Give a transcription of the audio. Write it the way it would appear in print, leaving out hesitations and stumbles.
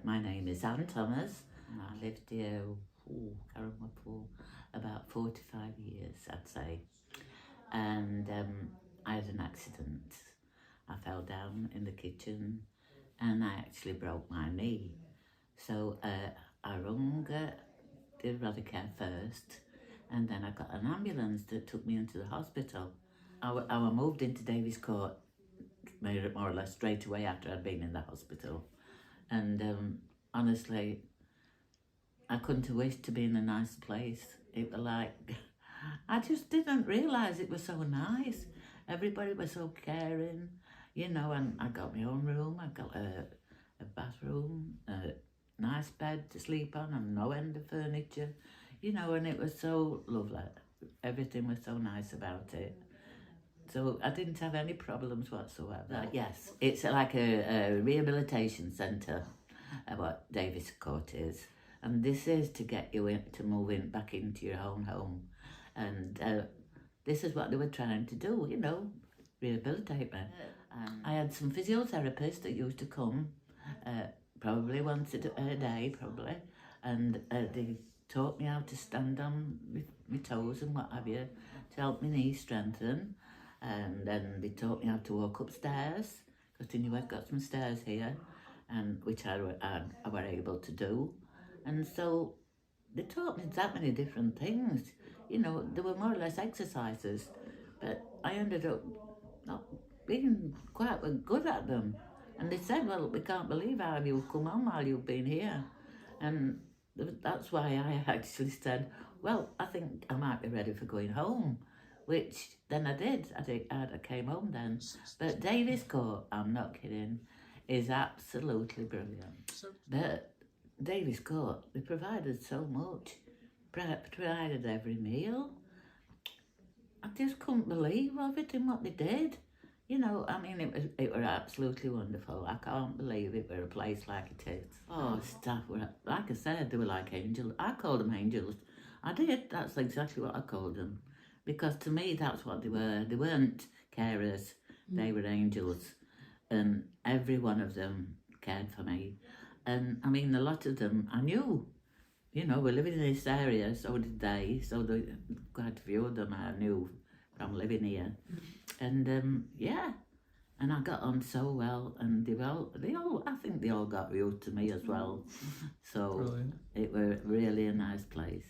My name is Anne Thomas. I lived here, for about 45 years, I'd say. And I had an accident. I fell down in the kitchen and I actually broke my knee. So I rung the Rotherham first, and then I got an ambulance that took me into the hospital. I moved into Davies Court more or less straight away after I'd been in the hospital. And honestly, I couldn't have wished to be in a nicer place. It was like, I just didn't realise it was so nice. Everybody was so caring, and I got my own room. I got a bathroom, a nice bed to sleep on and no end of furniture, and it was so lovely. Everything was so nice about it. So I didn't have any problems whatsoever. Yes, it's like a rehabilitation centre, what Davies Court is. And this is to get you to move back into your own home. And this is what they were trying to do, rehabilitate me. I had some physiotherapists that used to come, probably once a day, probably. And they taught me how to stand on my toes and what have you, to help my knees strengthen. And then they taught me how to walk upstairs, because they knew I've got some stairs here, and which I were able to do. And so they taught me that many different things. They were more or less exercises, but I ended up not being quite good at them. And they said, well, we can't believe how you've come on while you've been here. And that's why I actually said, well, I think I might be ready for going home. Which then I did. I came home then. But Davies Court, I'm not kidding, is absolutely brilliant. But Davies Court, they provided so much. Provided every meal. I just couldn't believe everything what they did. It was absolutely wonderful. I can't believe it were a place like it is. Oh, staff were, like I said, they were like angels. I called them angels. I did. That's exactly what I called them. Because to me, that's what they were. They weren't carers, they were angels. And every one of them cared for me. And a lot of them I knew. We're living in this area, so did they. So quite a few of them I knew from living here. And yeah, and I got on so well. And I think they all got used to me as well. So Brilliant. It was really a nice place.